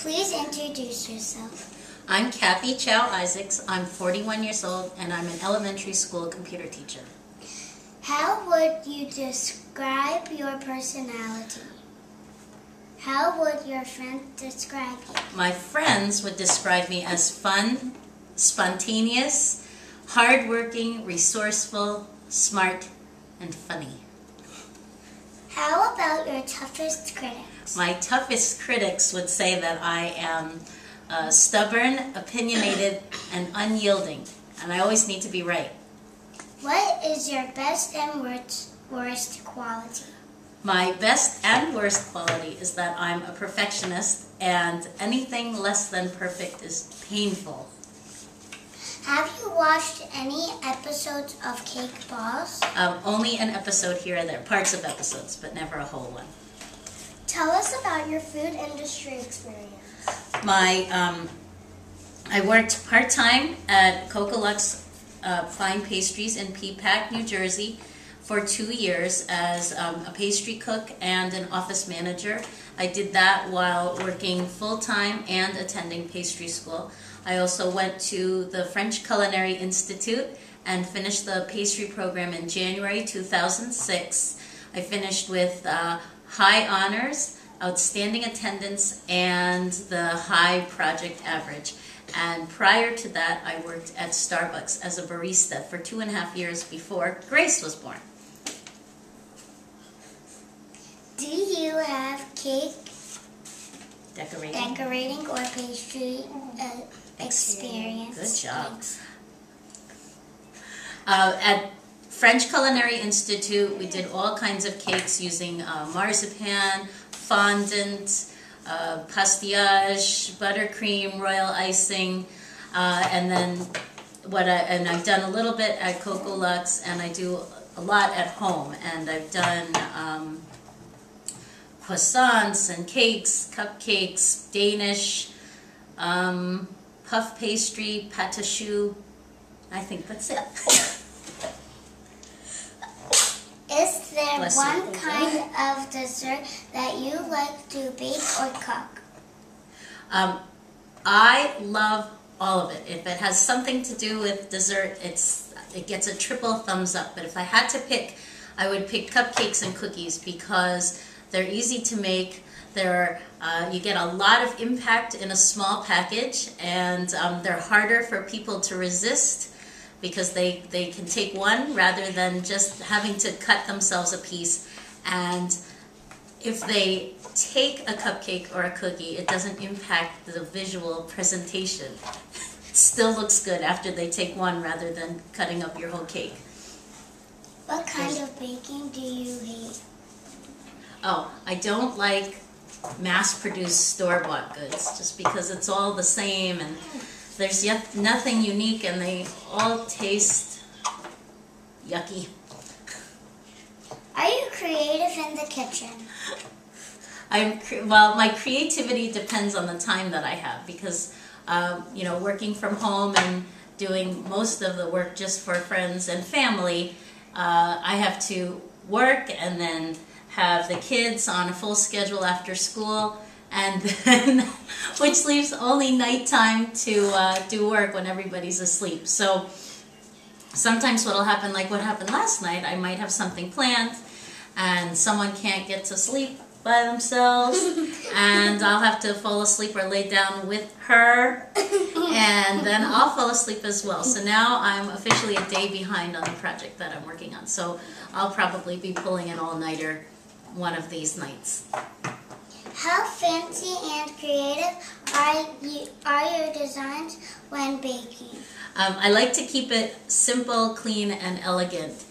Please introduce yourself. I'm Kathy Chow Isaacs. I'm 41 years old and I'm an elementary school computer teacher. How would you describe your personality? How would your friends describe you? My friends would describe me as fun, spontaneous, hardworking, resourceful, smart, and funny. How about your toughest critics? My toughest critics would say that I am stubborn, opinionated, and unyielding, and I always need to be right. What is your best and worst quality? My best and worst quality is that I'm a perfectionist, and anything less than perfect is painful. Have you watched any episodes of Cake Boss? Only an episode here and there, parts of episodes, but never a whole one. Tell us about your food industry experience. I worked part-time at Coca-Lux Fine Pastries in Peapack, New Jersey for 2 years as a pastry cook and an office manager. I did that while working full-time and attending pastry school. I also went to the French Culinary Institute and finished the pastry program in January 2006. I finished with high honors, outstanding attendance, and the high project average. And prior to that, I worked at Starbucks as a barista for 2.5 years before Grace was born. Do you have cake Decorating or pastry experience? Good job. At French Culinary Institute, we did all kinds of cakes using marzipan, fondant, pastillage, buttercream, royal icing, and then I've done a little bit at Coca-Lux, and I do a lot at home. And I've done croissants and cakes, cupcakes, Danish, puff pastry, pâte à choux. I think that's it. Is there one kind of dessert that you like to bake or cook? I love all of it. If it has something to do with dessert, it gets a triple thumbs up. But if I had to pick, I would pick cupcakes and cookies because they're easy to make. You get a lot of impact in a small package, and they're harder for people to resist because they can take one rather than just having to cut themselves a piece. And if they take a cupcake or a cookie, it doesn't impact the visual presentation. It still looks good after they take one rather than cutting up your whole cake. What kind of baking do you hate? Oh, I don't like mass-produced store-bought goods just because it's all the same and there's nothing unique and they all taste yucky. Are you creative in the kitchen? Well, my creativity depends on the time that I have because, working from home and doing most of the work just for friends and family, I have to work and then have the kids on a full schedule after school, and then which leaves only nighttime to do work when everybody's asleep. So sometimes what'll happen, like what happened last night, I might have something planned and someone can't get to sleep by themselves and I'll have to fall asleep or lay down with her and then I'll fall asleep as well. So now I'm officially a day behind on the project that I'm working on. So I'll probably be pulling an all-nighter one of these nights. How fancy and creative are your designs when baking? I like to keep it simple, clean, and elegant.